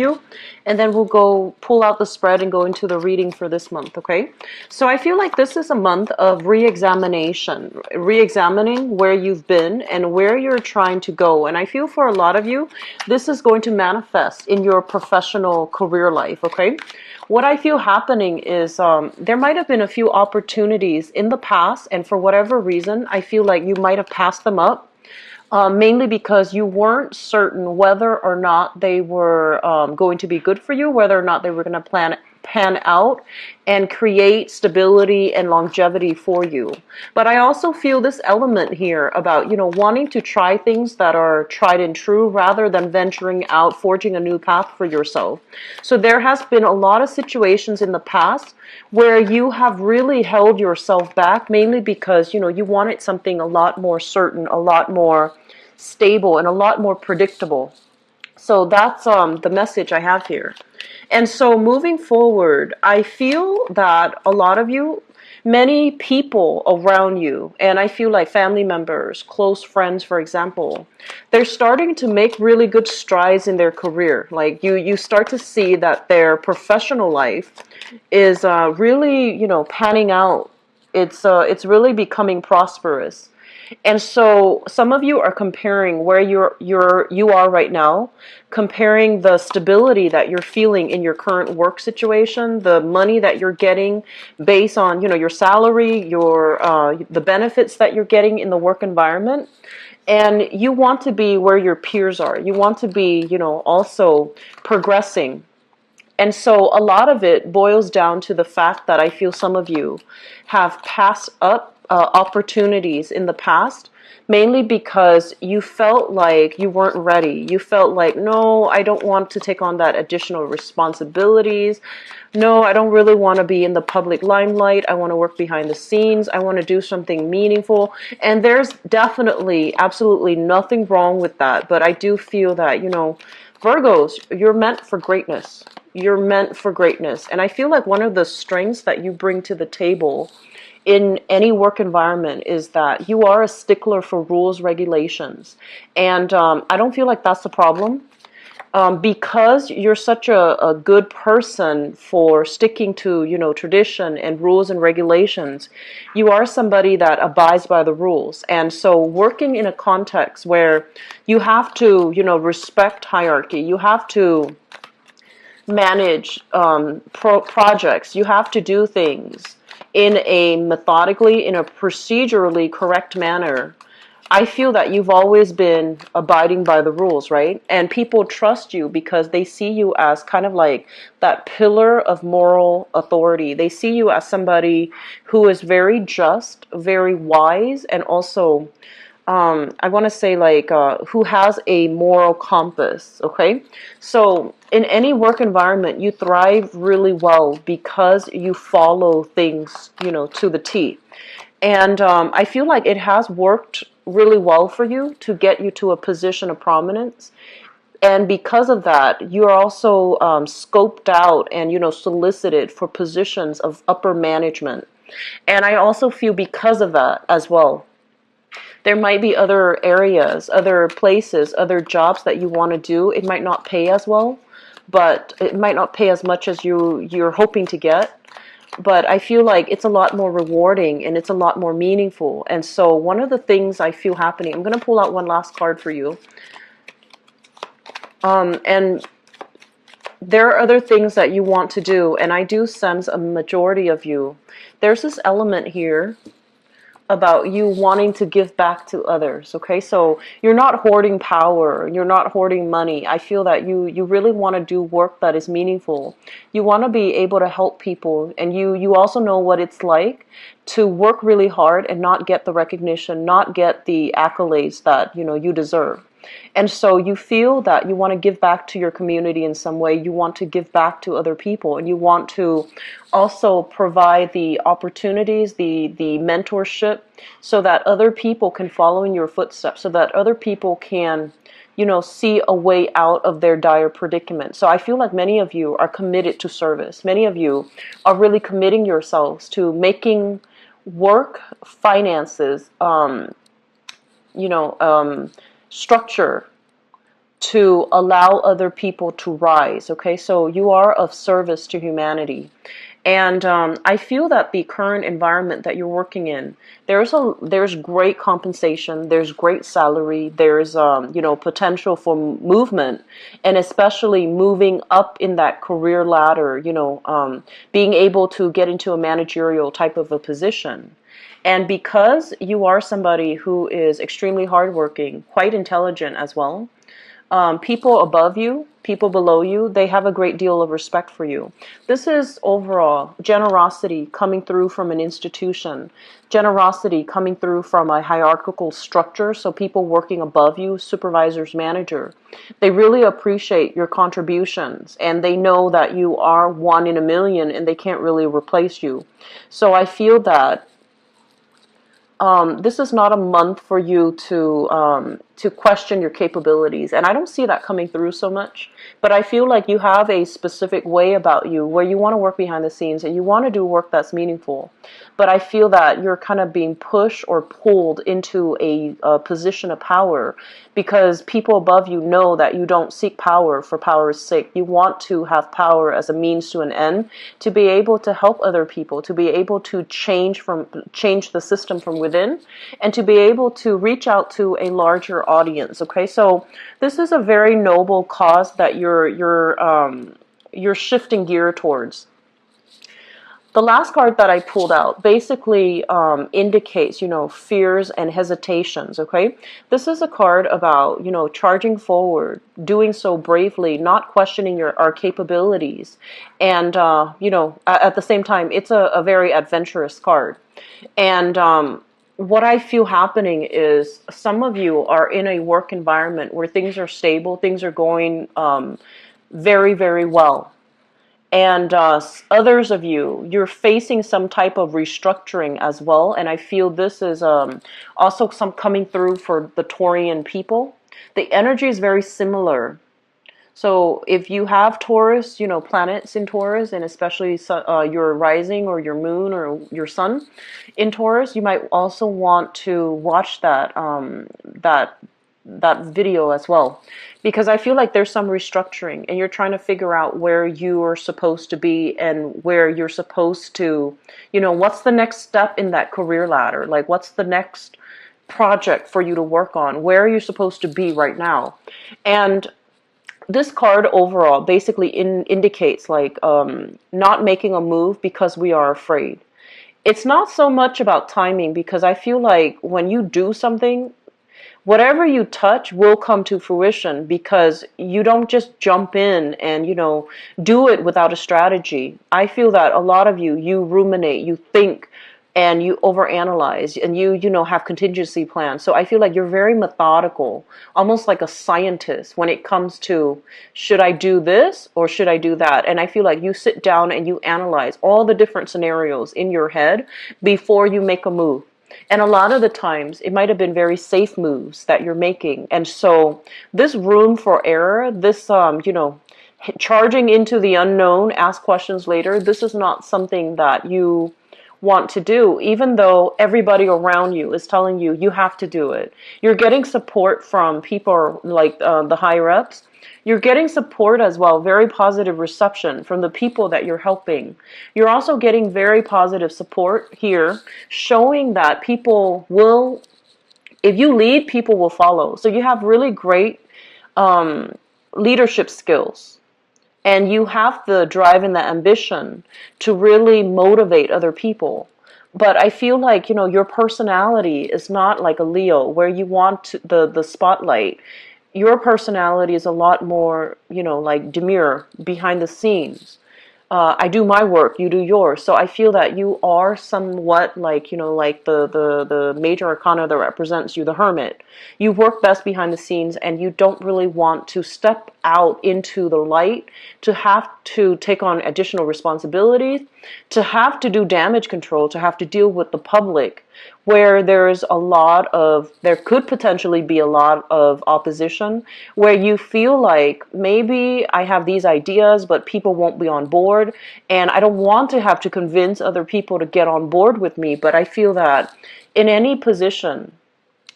you, and then we'll go pull out the spread and go into the reading for this month, okay? So I feel like this is a month of re-examination, re-examining where you've been and where you're trying to go. And I feel for a lot of you, this is going to manifest in your professional career life, okay? What I feel happening is there might have been a few opportunities in the past, and for whatever reason, I feel like you might have passed them up. Mainly because you weren't certain whether or not they were going to be good for you, whether or not they were going to pan out and create stability and longevity for you. But I also feel this element here about, wanting to try things that are tried and true rather than venturing out, forging a new path for yourself. So there has been a lot of situations in the past where you have really held yourself back, mainly because, you wanted something a lot more certain, a lot more stable, and a lot more predictable. So that's the message I have here. And so moving forward, I feel that a lot of you, many people around you, and I feel like family members, close friends, for example, they're starting to make really good strides in their career. Like you start to see that their professional life is really, panning out. It's really becoming prosperous. And so some of you are comparing where you are right now, comparing the stability that you're feeling in your current work situation, the money that you're getting based on, your salary, your the benefits that you're getting in the work environment. And you want to be where your peers are. You want to be, also progressing. And so a lot of it boils down to the fact that I feel some of you have passed up opportunities in the past, mainly because you felt like you weren't ready. You felt like, no, I don't want to take on that additional responsibilities. No, I don't really want to be in the public limelight. I want to work behind the scenes. I want to do something meaningful. And there's definitely, absolutely nothing wrong with that. But I do feel that, Virgos, you're meant for greatness. You're meant for greatness. And I feel like one of the strengths that you bring to the table in any work environment is that you are a stickler for rules, regulations. And I don't feel like that's the problem. Because you're such a good person for sticking to, tradition and rules and regulations, you are somebody that abides by the rules. And so working in a context where you have to, respect hierarchy, you have to manage projects, you have to do things in a methodically, in a procedurally correct manner. I feel that you've always been abiding by the rules, right? And people trust you because they see you as kind of like that pillar of moral authority. They see you as somebody who is very just, very wise, and also, I want to say who has a moral compass, okay? So in any work environment, you thrive really well because you follow things, to the T. And I feel like it has worked really well for you to get you to a position of prominence. And because of that, you're also scoped out and, solicited for positions of upper management. And I also feel because of that as well, there might be other areas, other places, other jobs that you want to do. It might not pay as well, but it might not pay as much as you're hoping to get. But I feel like it's a lot more rewarding and it's a lot more meaningful. And so one of the things I feel happening, I'm going to pull out one last card for you. And there are other things that you want to do. And I do sense a majority of you. There's this element here about you wanting to give back to others, okay? So you're not hoarding power, you're not hoarding money. I feel that you really want to do work that is meaningful. You want to be able to help people, and you also know what it's like to work really hard and not get the recognition, not get the accolades that, you deserve. And so you feel that you want to give back to your community in some way. You want to give back to other people, and you want to also provide the opportunities, the mentorship, so that other people can follow in your footsteps, so that other people can, see a way out of their dire predicament. So I feel like many of you are committed to service. Many of you are really committing yourselves to making work, finances, structure to allow other people to rise. Okay, so you are of service to humanity. And I feel that the current environment that you're working in, there's great compensation, there's great salary, there's potential for movement, and especially moving up in that career ladder. Being able to get into a managerial type of a position. And because you are somebody who is extremely hardworking, quite intelligent as well, people above you, people below you, they have a great deal of respect for you. This is overall generosity coming through from an institution, generosity coming through from a hierarchical structure, so people working above you, supervisors, manager. They really appreciate your contributions, and they know that you are one in a million, and they can't really replace you. So I feel that this is not a month for you to question your capabilities, and I don't see that coming through so much. But I feel like you have a specific way about you where you want to work behind the scenes and you want to do work that's meaningful. But I feel that you're kind of being pushed or pulled into a position of power because people above you know that you don't seek power for power's sake. You want to have power as a means to an end, to be able to help other people, to be able to change the system from within, and to be able to reach out to a larger audience. Okay, so this is a very noble cause that you're shifting gear towards. The last card that I pulled out basically indicates, fears and hesitations, okay? This is a card about, charging forward, doing so bravely, not questioning our capabilities. And, at the same time, it's a very adventurous card. And what I feel happening is some of you are in a work environment where things are stable, things are going very, very well. And others of you, you're facing some type of restructuring as well. And I feel this is also some coming through for the Taurian people. The energy is very similar. So if you have Taurus, planets in Taurus, and especially your rising or your moon or your sun in Taurus, you might also want to watch that video as well, because I feel like there's some restructuring and you're trying to figure out where you are supposed to be and where you're supposed to, what's the next step in that career ladder? Like, what's the next project for you to work on? Where are you supposed to be right now? And this card overall basically indicates like not making a move because we are afraid. It's not so much about timing, because I feel like when you do something, whatever you touch will come to fruition, because you don't just jump in and, do it without a strategy. I feel that a lot of you ruminate, you think, and you overanalyze, and you have contingency plans. So I feel like you're very methodical, almost like a scientist when it comes to, should I do this or should I do that? And I feel like you sit down and you analyze all the different scenarios in your head before you make a move. And a lot of the times, it might have been very safe moves that you're making. And so this room for error, this, charging into the unknown, ask questions later, this is not something that you want to do, even though everybody around you is telling you, you have to do it. You're getting support from people like the higher ups. You're getting support as well, very positive reception from the people that you're helping. You're also getting very positive support here, showing that people will, if you lead, people will follow. So you have really great leadership skills. And you have the drive and the ambition to really motivate other people. But I feel like, your personality is not like a Leo where you want the spotlight. Your personality is a lot more, like demure, behind the scenes. I do my work, you do yours. So I feel that you are somewhat like, like the major arcana that represents you, the hermit. You work best behind the scenes, and you don't really want to step out into the light, to have to take on additional responsibilities, to have to do damage control, to have to deal with the public, where there could potentially be a lot of opposition, where you feel like maybe I have these ideas, but people won't be on board, and I don't want to have to convince other people to get on board with me. But I feel that in any position,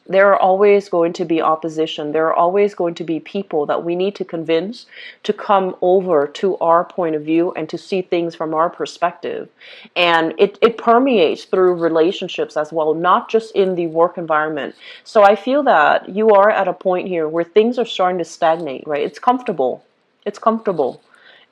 there are always going to be opposition. There are always going to be people that we need to convince to come over to our point of view and to see things from our perspective. And it permeates through relationships as well, not just in the work environment. So I feel that you are at a point here where things are starting to stagnate, right? It's comfortable. It's comfortable.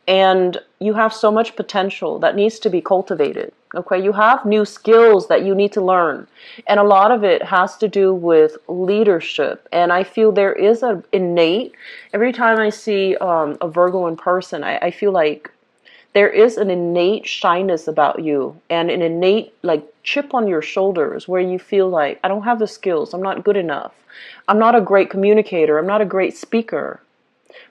And you have so much potential that needs to be cultivated. Okay, you have new skills that you need to learn, and a lot of it has to do with leadership. And I feel there is a innate. Every time I see a Virgo in person, I feel like there is an innate shyness about you, and an innate like chip on your shoulders, where you feel like, I don't have the skills, I'm not good enough, I'm not a great communicator, I'm not a great speaker.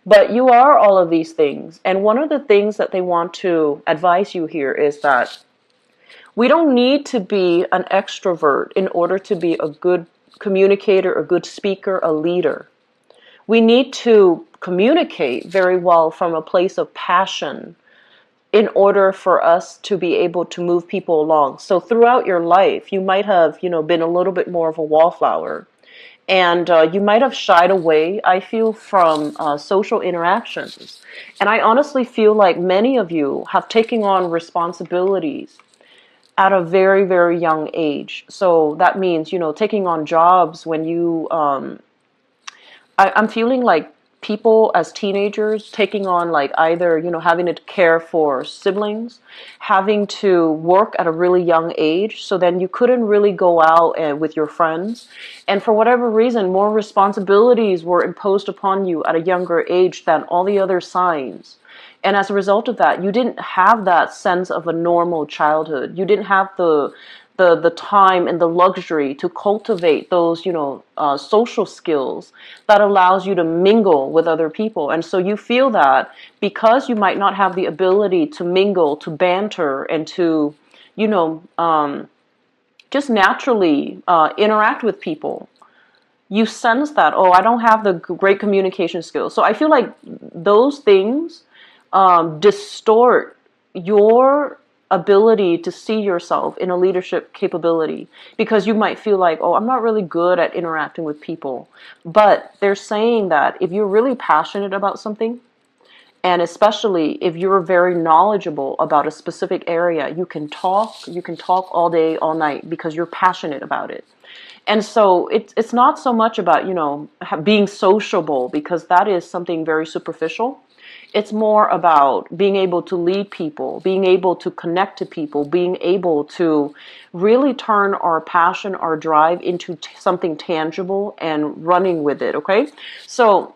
But you are all of these things. And one of the things that they want to advise you here is that we don't need to be an extrovert in order to be a good communicator, a good speaker, a leader. We need to communicate very well from a place of passion in order for us to be able to move people along. So throughout your life, you might have, been a little bit more of a wallflower. And you might have shied away, I feel, from social interactions. And I honestly feel like many of you have taken on responsibilities at a very, very young age. So that means, taking on jobs when you, I'm feeling like people as teenagers taking on like either, having to care for siblings, having to work at a really young age. So then you couldn't really go out and with your friends. And for whatever reason, more responsibilities were imposed upon you at a younger age than all the other signs. And as a result of that, you didn't have that sense of a normal childhood. You didn't have the time and the luxury to cultivate those, social skills that allows you to mingle with other people. And so you feel that because you might not have the ability to mingle, to banter, and to, just naturally interact with people, you sense that, oh, I don't have the great communication skills. So I feel like those things distort your ability to see yourself in a leadership capability, because you might feel like, oh, I'm not really good at interacting with people. But they're saying that if you're really passionate about something, and especially if you're very knowledgeable about a specific area, you can talk all day, all night, because you're passionate about it. And so it's not so much about, being sociable, because that is something very superficial. It's more about being able to lead people, being able to connect to people, being able to really turn our passion, our drive into something tangible and running with it, okay? So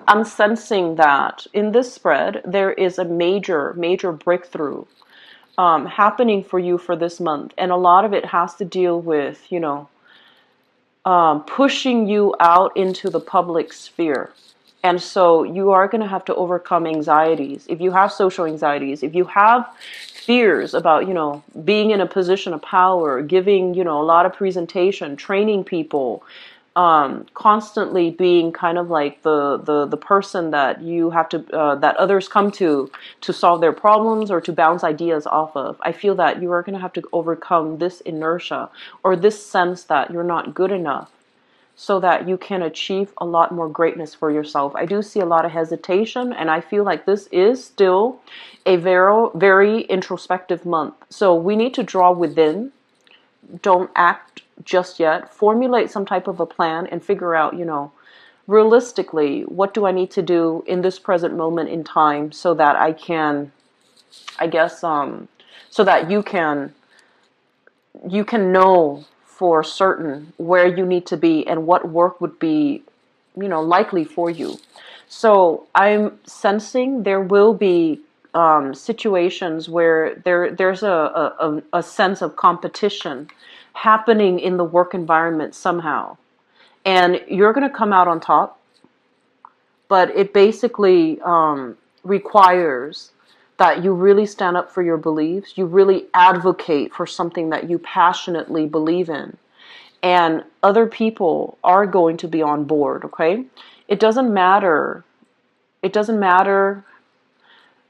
I'm sensing that in this spread, there is a major, major breakthrough happening for you for this month. And a lot of it has to deal with, pushing you out into the public sphere. And so you are going to have to overcome anxieties. If you have social anxieties, if you have fears about, being in a position of power, giving, a lot of presentation, training people, constantly being kind of like the person that you have to, that others come to solve their problems or to bounce ideas off of. I feel that you are going to have to overcome this inertia or this sense that you're not good enough, so that you can achieve a lot more greatness for yourself. I do see a lot of hesitation, and I feel like this is still a very, very introspective month. So we need to draw within. Don't act just yet. Formulate some type of a plan and figure out, realistically, what do I need to do in this present moment in time so that I can, I guess, so that you can know for certain where you need to be and what work would be, likely for you. So I'm sensing there will be situations where there's a sense of competition happening in the work environment somehow. And you're going to come out on top, but it basically requires that you really stand up for your beliefs, you really advocate for something that you passionately believe in. And other people are going to be on board, okay? It doesn't matter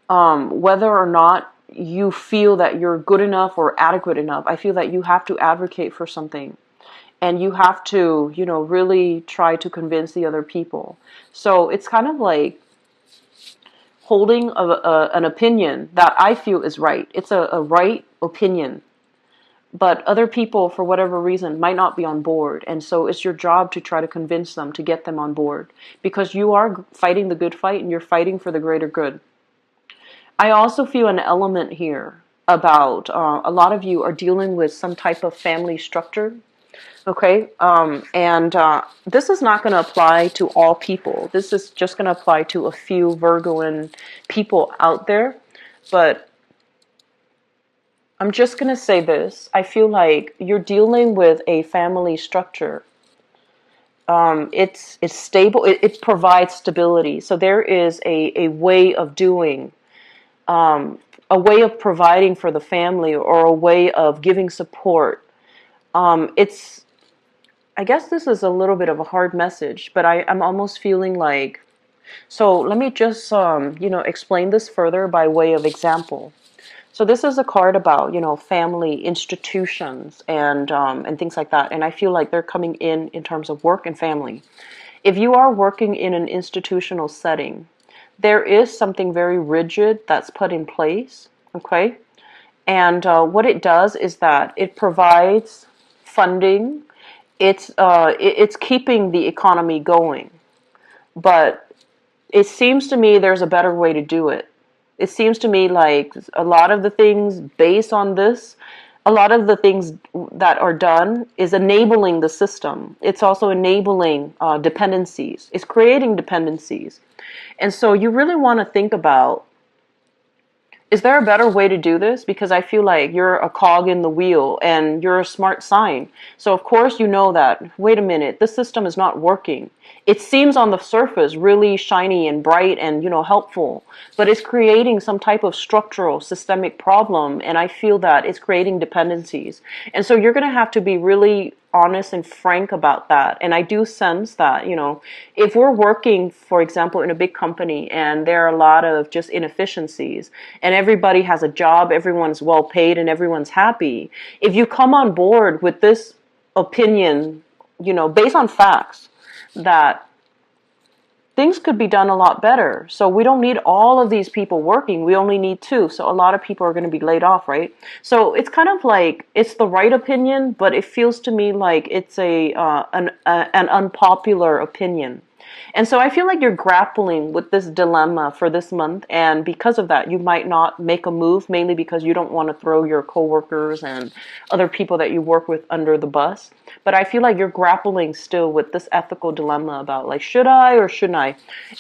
whether or not you feel that you're good enough or adequate enough. I feel that you have to advocate for something. and you have to, you know, really try to convince the other people. So it's kind of like holding an opinion that I feel is right. It's a right opinion, but other people, for whatever reason, might not be on board. And so it's your job to try to convince them, to get them on board, because you are fighting the good fight and you're fighting for the greater good. I also feel an element here about a lot of you are dealing with some type of family structure. Okay, and this is not going to apply to all people. This is just going to apply to a few Virgoan people out there. But I'm just going to say this. I feel like you're dealing with a family structure. It's stable. It provides stability. So there is a way of doing, a way of providing for the family, or a way of giving support. It's I guess this is a little bit of a hard message, but I'm almost feeling like, so let me just, you know, explain this further by way of example. So this is a card about, you know, family institutions and things like that. And I feel like they're coming in terms of work and family. If you are working in an institutional setting, there is something very rigid that's put in place, okay? And what it does is that it provides funding. It's keeping the economy going, but it seems to me there's a better way to do it. It seems to me like a lot of the things based on this, a lot of the things that are done is enabling the system. It's also enabling dependencies. It's creating dependencies. And so you really want to think about, is there a better way to do this? Because I feel like you're a cog in the wheel and you're a smart sign. So of course you know that, wait a minute, this system is not working. It seems on the surface really shiny and bright and, you know, helpful, but it's creating some type of structural systemic problem, and I feel that it's creating dependencies. And so you're going to have to be really honest and frank about that. And I do sense that, you know, if we're working, for example, in a big company and there are a lot of just inefficiencies and everybody has a job, everyone's well paid and everyone's happy, if you come on board with this opinion, you know, based on facts, that things could be done a lot better. So we don't need all of these people working. We only need two. So a lot of people are going to be laid off, right? So it's kind of like, it's the right opinion, but it feels to me like it's an unpopular opinion. And so I feel like you're grappling with this dilemma for this month, and because of that, you might not make a move, mainly because you don't want to throw your coworkers and other people that you work with under the bus. But I feel like you're grappling still with this ethical dilemma about, like, should I or shouldn't I?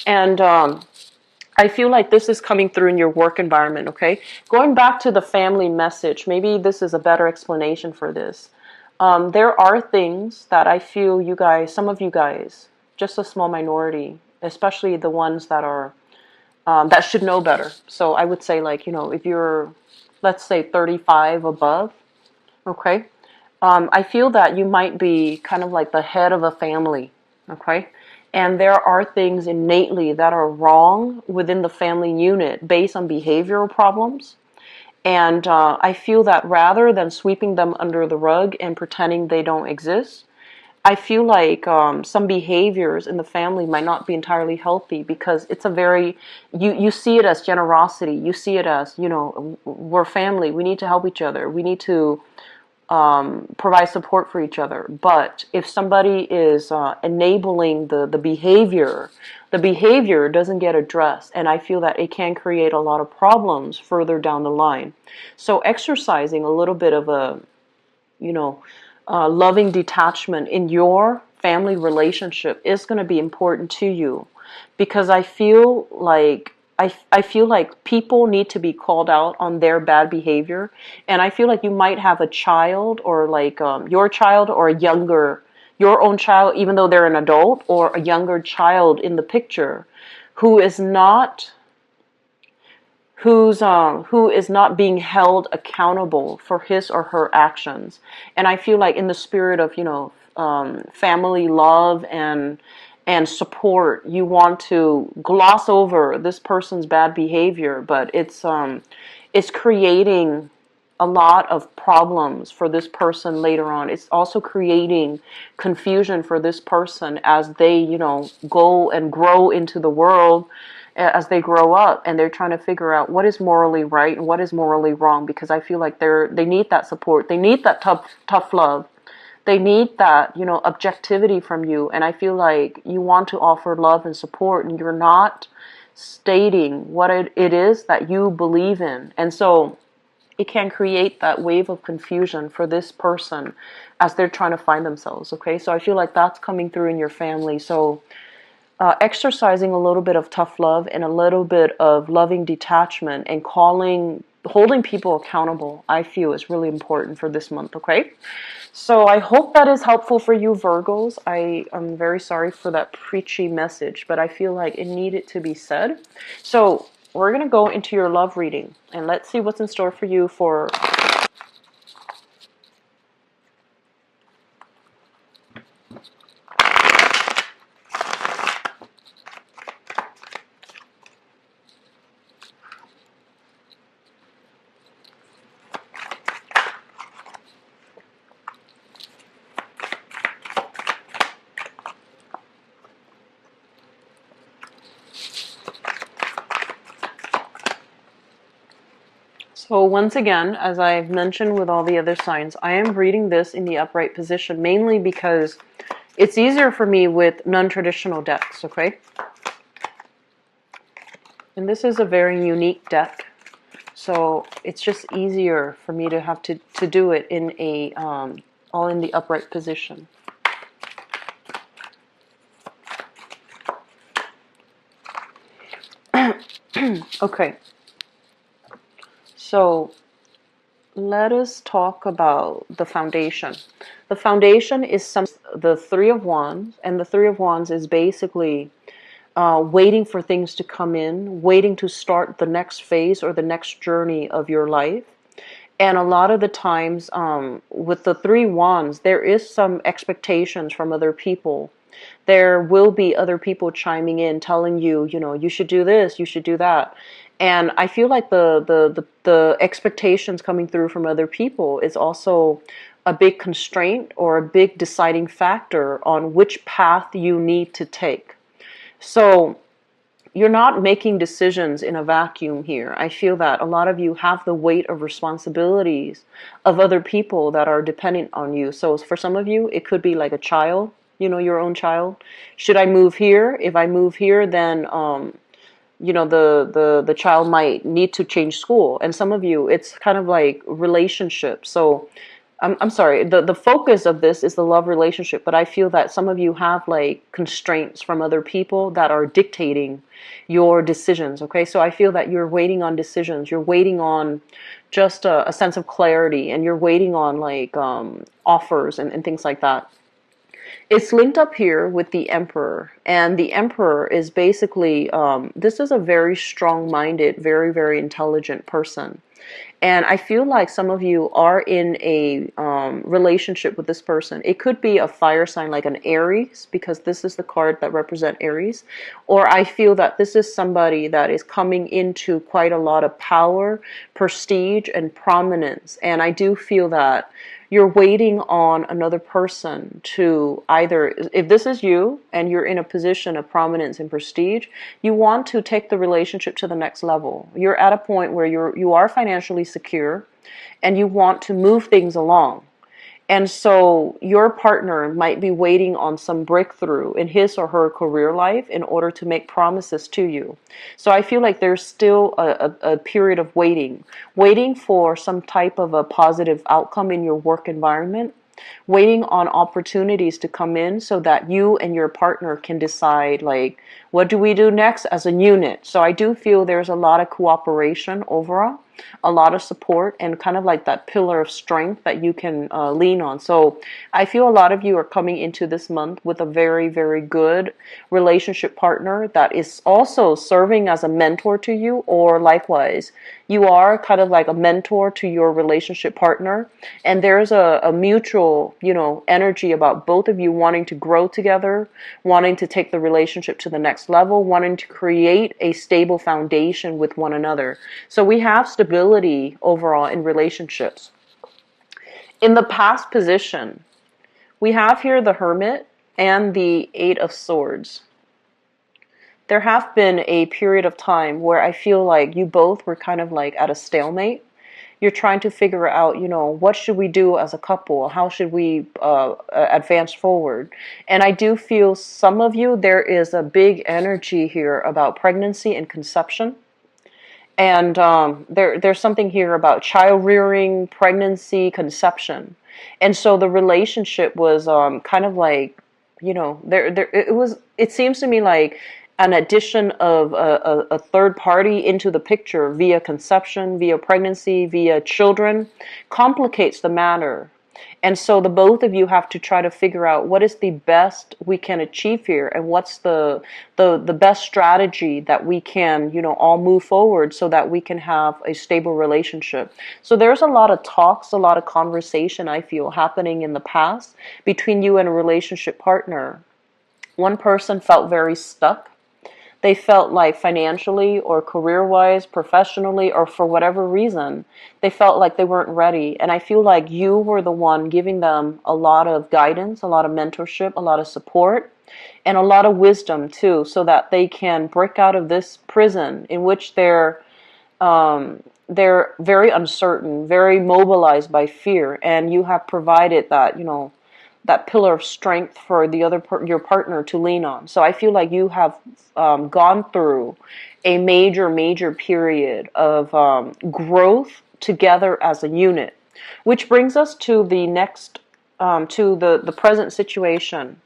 And I feel like this is coming through in your work environment, okay? Going back to the family message, maybe this is a better explanation for this. There are things that I feel you guys, some of you guys, just a small minority, especially the ones that are, that should know better. So I would say, like, you know, if you're, let's say 35 above, okay? I feel that you might be kind of like the head of a family, okay? And there are things innately that are wrong within the family unit based on behavioral problems. And I feel that rather than sweeping them under the rug and pretending they don't exist, I feel like some behaviors in the family might not be entirely healthy, because it's a very, you see it as generosity. You see it as, you know, we're family. We need to help each other. We need to provide support for each other. But if somebody is enabling the behavior doesn't get addressed, and I feel that it can create a lot of problems further down the line. So exercising a little bit of a, you know, loving detachment in your family relationship is going to be important to you, because I feel like people need to be called out on their bad behavior, and I feel like you might have a child, or like your child, or a younger, your own child, even though they're an adult, or a younger child in the picture, who is not who is not being held accountable for his or her actions. And I feel like in the spirit of, you know, family love and support, you want to gloss over this person's bad behavior, but it's creating a lot of problems for this person later on. It's also creating confusion for this person as they, go and grow into the world, as they grow up, and they're trying to figure out what is morally right and what is morally wrong, because I feel like they need that support. They need that tough love. They need that, objectivity from you. And I feel like you want to offer love and support, and you're not stating what it is that you believe in. And so it can create that wave of confusion for this person as they're trying to find themselves. Okay, so I feel like that's coming through in your family. So exercising a little bit of tough love and a little bit of loving detachment and holding people accountable, I feel, is really important for this month. Okay, so I hope that is helpful for you, Virgos. I am very sorry for that preachy message, but I feel like it needed to be said. So we're going to go into your love reading, and let's see what's in store for you for... So once again, as I've mentioned with all the other signs, I am reading this in the upright position mainly because it's easier for me with non-traditional decks, okay? And this is a very unique deck, so it's just easier for me to have to do it in a all in the upright position. Okay. So let us talk about the foundation. The foundation is the Three of Wands, and the Three of Wands is basically waiting for things to come in, waiting to start the next phase or the next journey of your life. And a lot of the times with the Three Wands, there is some expectations from other people. There will be other people chiming in, telling you, you should do this, you should do that. And I feel like the expectations coming through from other people is also a big constraint or a big deciding factor on which path you need to take. So you're not making decisions in a vacuum here. I feel that a lot of you have the weight of responsibilities of other people that are dependent on you. So for some of you, it could be like a child, your own child. Should I move here? If I move here, then the child might need to change school. And some of you, it's kind of like relationships. So I'm sorry, the focus of this is the love relationship, but I feel that some of you have like constraints from other people that are dictating your decisions, okay? So I feel that you're waiting on decisions, you're waiting on just a sense of clarity, and you're waiting on like offers and things like that. It's linked up here with the Emperor, and the Emperor is basically, this is a very strong-minded, very, very intelligent person. And I feel like some of you are in a relationship with this person. It could be a fire sign like an Aries, because this is the card that represents Aries. Or I feel that this is somebody that is coming into quite a lot of power, prestige, and prominence. And I do feel that you're waiting on another person to either, if this is you and you're in a position of prominence and prestige, you want to take the relationship to the next level. You're at a point where you are financially secure and you want to move things along. And so your partner might be waiting on some breakthrough in his or her career life in order to make promises to you. So I feel like there's still a period of waiting for some type of a positive outcome in your work environment, waiting on opportunities to come in so that you and your partner can decide, like, what do we do next as a unit? So I do feel there's a lot of cooperation overall, a lot of support, and kind of like that pillar of strength that you can lean on. So I feel a lot of you are coming into this month with a very, very good relationship partner that is also serving as a mentor to you, or likewise, you are kind of like a mentor to your relationship partner, and there's a mutual potential, energy about both of you wanting to grow together, wanting to take the relationship to the next level, wanting to create a stable foundation with one another. So we have stability overall in relationships. In the past position, we have here the Hermit and the Eight of Swords. There have been a period of time where I feel like you both were kind of like at a stalemate. You're trying to figure out, what should we do as a couple? How should we advance forward? And I do feel some of you, there is a big energy here about pregnancy and conception. And there's something here about child rearing, pregnancy, conception. And so the relationship was kind of like, it seems to me like an addition of a third party into the picture via conception, via pregnancy, via children, complicates the matter. And so the both of you have to try to figure out what is the best we can achieve here, and what's the best strategy that we can, all move forward so that we can have a stable relationship. So there's a lot of talks, a lot of conversation, I feel, happening in the past between you and a relationship partner. One person felt very stuck. They felt like financially or career-wise, professionally, or for whatever reason, they felt like they weren't ready. And I feel like you were the one giving them a lot of guidance, a lot of mentorship, a lot of support, and a lot of wisdom too, so that they can break out of this prison in which they're very uncertain, very mobilized by fear. And you have provided that, that pillar of strength for the other your partner to lean on. So I feel like you have gone through a major period of growth together as a unit, which brings us to the next, to the present situation.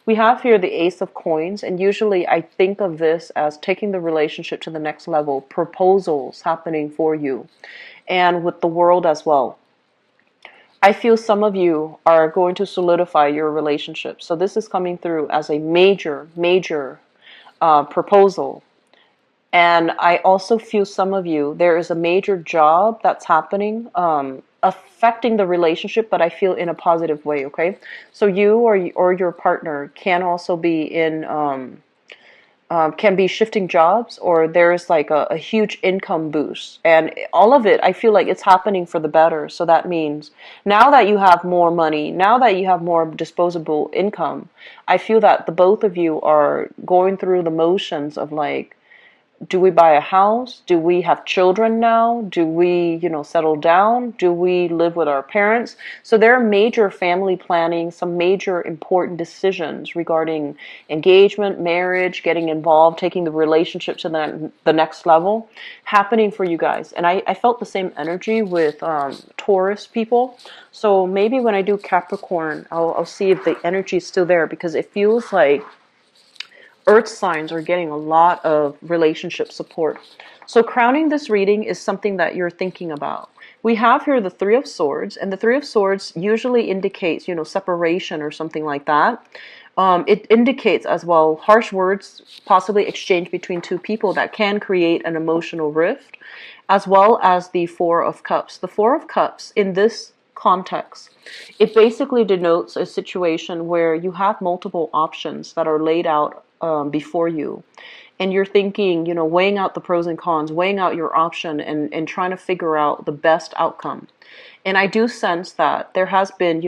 We have here the Ace of Coins, and usually I think of this as taking the relationship to the next level, proposals happening for you, and with the World as well. I feel some of you are going to solidify your relationship. So this is coming through as a major proposal. And I also feel some of you, there is a major job that's happening, affecting the relationship, but I feel in a positive way, okay? So you or your partner can also be in... can be shifting jobs, or there's like a huge income boost, and all of it, I feel like it's happening for the better. So that means now that you have more money, now that you have more disposable income, I feel that the both of you are going through the motions of like, do we buy a house? Do we have children now? Do we, settle down? Do we live with our parents? So there are major family planning, some major important decisions regarding engagement, marriage, getting involved, taking the relationship to the next level happening for you guys. And I felt the same energy with Taurus people. So maybe when I do Capricorn, I'll see if the energy is still there, because it feels like Earth signs are getting a lot of relationship support. So crowning this reading is something that you're thinking about. We have here the Three of Swords, and the Three of Swords usually indicates, separation or something like that. It indicates as well harsh words, possibly exchanged between two people, that can create an emotional rift, as well as the Four of Cups. The Four of Cups in this context, it basically denotes a situation where you have multiple options that are laid out before you, and you're thinking, weighing out the pros and cons, weighing out your option, and trying to figure out the best outcome. And I do sense that there has been,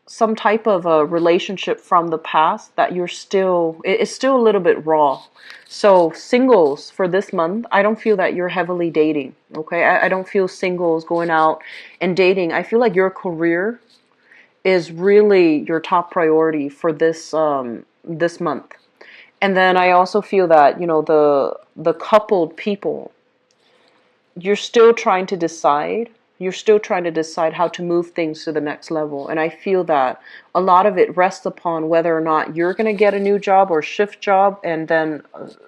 some type of a relationship from the past that it's still a little bit raw. So singles for this month, I don't feel that you're heavily dating, okay? I don't feel singles going out and dating. I feel like your career is really your top priority for this this month. And then I also feel that, the coupled people, you're still trying to decide. You're still trying to decide how to move things to the next level. And I feel that a lot of it rests upon whether or not you're going to get a new job or shift job. And then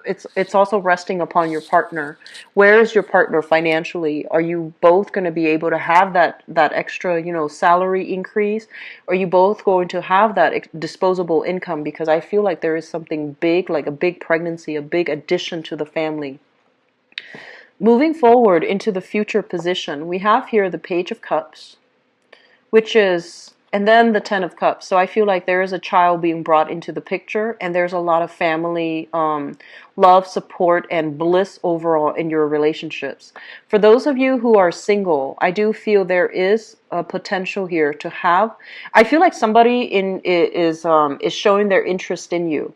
it's also resting upon your partner. Where is your partner financially? Are you both going to be able to have that extra, salary increase? Are you both going to have that disposable income? Because I feel like there is something big, like a big pregnancy, a big addition to the family. Moving forward into the future position, we have here the Page of Cups, which is, and then the Ten of Cups. So I feel like there is a child being brought into the picture, and there's a lot of family love, support, and bliss overall in your relationships. For those of you who are single, I do feel there is a potential here to have. I feel like somebody is showing their interest in you,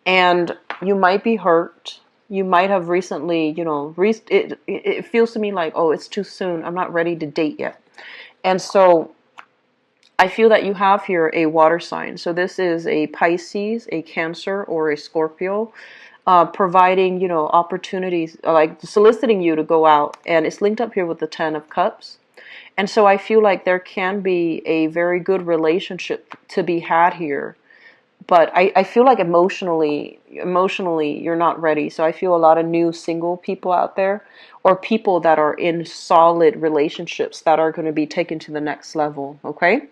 and you might be hurt. You might have recently, it feels to me like, oh, it's too soon. I'm not ready to date yet. And so I feel that you have here a water sign. So this is a Pisces, a Cancer, or a Scorpio, providing, opportunities, like soliciting you to go out. And it's linked up here with the Ten of Cups. And so I feel like there can be a very good relationship to be had here. But I feel like emotionally, you're not ready. So I feel a lot of new single people out there, or people that are in solid relationships that are going to be taken to the next level. Okay.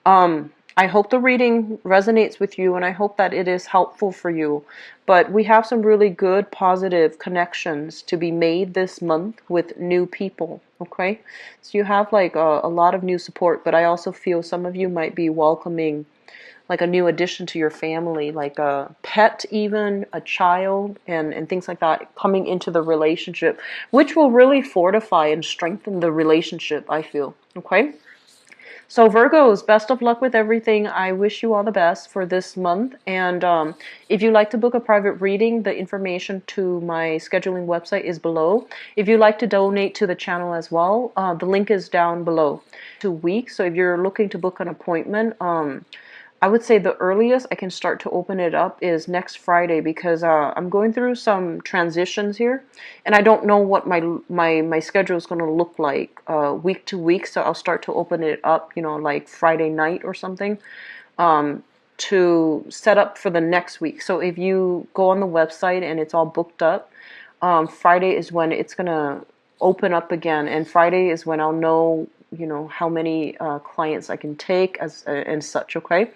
I hope the reading resonates with you, and I hope that it is helpful for you. But we have some really good, positive connections to be made this month with new people. Okay. So you have like a lot of new support, but I also feel some of you might be welcoming like a new addition to your family, like a pet, even a child, and things like that coming into the relationship, which will really fortify and strengthen the relationship, I feel. Okay. So Virgos, best of luck with everything. I wish you all the best for this month. And if you'd like to book a private reading, the information to my scheduling website is below. If you'd like to donate to the channel as well, the link is down below. 2 weeks. So if you're looking to book an appointment, I would say the earliest I can start to open it up is next Friday, because I'm going through some transitions here, and I don't know what my schedule is going to look like week to week. So I'll start to open it up, like Friday night or something, to set up for the next week. So if you go on the website and it's all booked up, Friday is when it's going to open up again, and Friday is when I'll know how many clients I can take and such. Okay.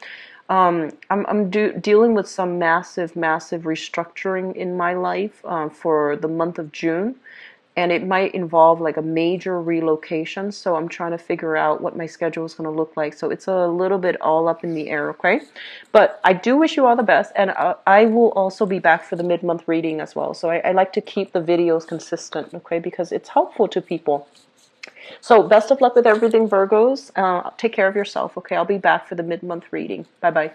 I'm dealing with some massive restructuring in my life for the month of June, and it might involve like a major relocation. So I'm trying to figure out what my schedule is going to look like. So it's a little bit all up in the air. Okay. But I do wish you all the best, and I will also be back for the mid-month reading as well. So I like to keep the videos consistent. Okay, because it's helpful to people. So best of luck with everything, Virgos. Take care of yourself, okay? I'll be back for the mid-month reading. Bye-bye.